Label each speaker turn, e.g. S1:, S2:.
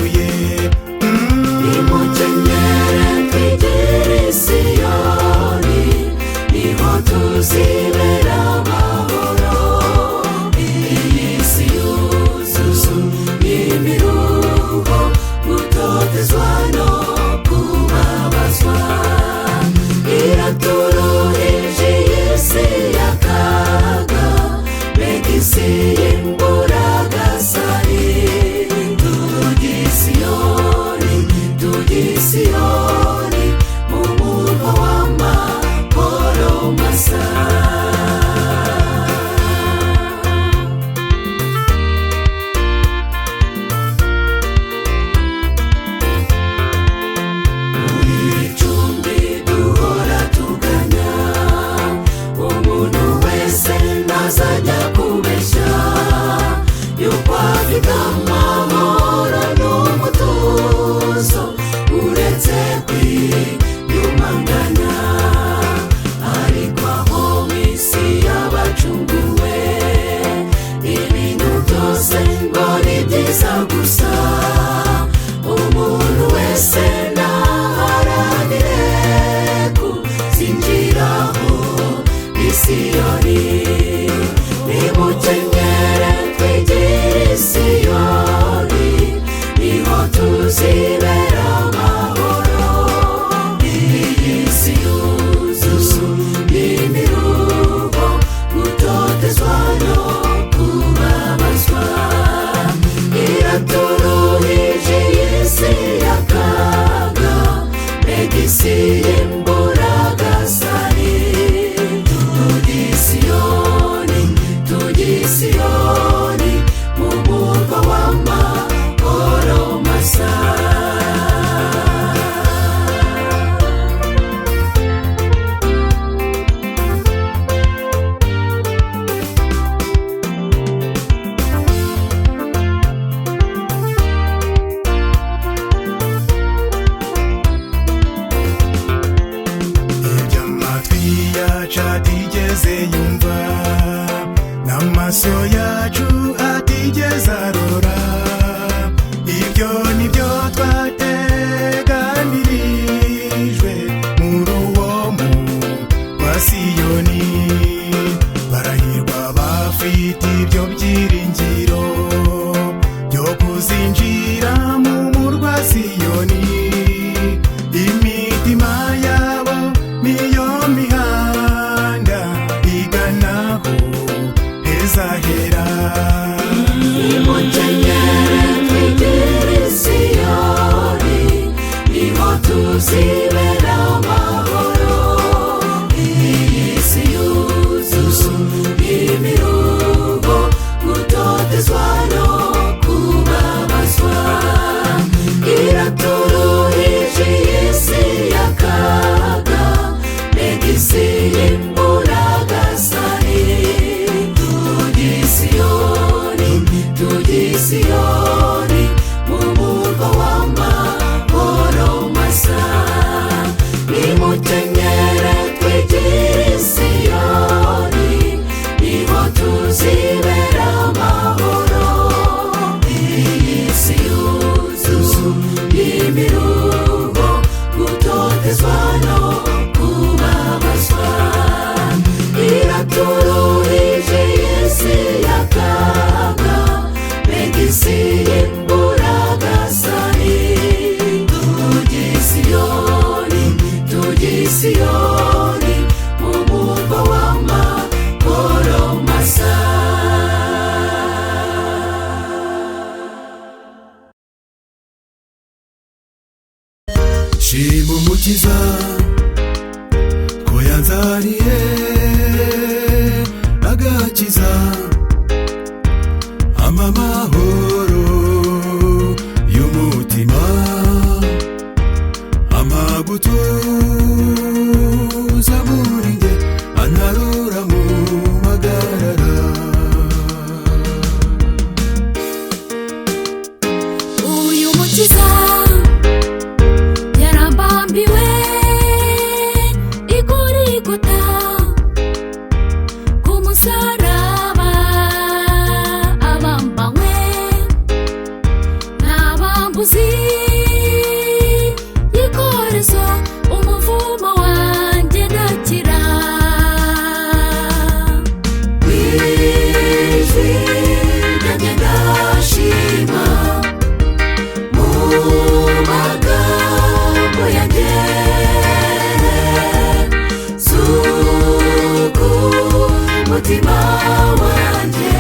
S1: yisesuye.
S2: nimukenyere twigire i Siyoni, niho tuzibera amahoro. Iyi si yuzuye imiruho, gutotezwa no kubabazwa, iraturuhije iyi si y'akaga, mbega isi y'imburagasani. Tujye i Siyoni, tujye i Siyoni, mu murwa w'amahoro masa. Azajya kubeshya yuko afite amahoro n'umutuzo, uretse kwiyumanganya. Ariko aho mu isi y'abacunguwe, ibintu byose ngo ni byiza gusa. Umuntu wese naharanire kuzinjiraho i Siyoni. nimukenyere twigire i Siyoni, niho tuzibera amahoro. Iyi si yuzuye imiruho, gutotezwa no kubabazwa, iraturuhije iyi si y'akaga, mbega isi y'imburagasani. Tujye i Siyoni, tujye i Siyoni, mu murwa w'amahoro masa.
S1: Iby'amatwi yacu atigeze yumva, n'amaso yacu atigeze arora, ibyo nibyo twateganirijwe muri uwo murwa Siyoni. Barahirwa bafite ibyo byiringiro byo kuzinjira mu murwa Siyoni. Imitima yabo niyo mihanda iganaho hezahera.
S2: nimukenyere twigire i Siyoni, niho tuzibera amahoro. Iyi si yuzuye imiruho, gutotezwa no kubabazwa, iraturuhije iyi si y'akaga, mbega isi y'imburagasani. Tujye i Siyoni, tujye i Siyoni, mu murwa w'amahoro masa. nimukenyere twigire i Siyoni, niho tuzibera amahoro. Iyi si yuzuye imiruho, gutotezwa no kubabazwa, iraturuhije iyi si y'akaga, mbega isi y'imburagasani. Tujye i Siyoni, tujye i Siyoni, mu murwa w'amahoro masa.
S1: Shima Umukiza ko yanzaniye agakiza, amahoro y'umutima, amagutuza muri nge, antarura mu magarara.
S2: Uyu Mukiza yarambambiwe igorigota, ku musaraba abambanywe n'abambonywe. umwambuzi y'ikorezo umuvumo wanjye ndakira. Wijwi ryanjye ndashima mu magambo yanjye suku umutima wanjye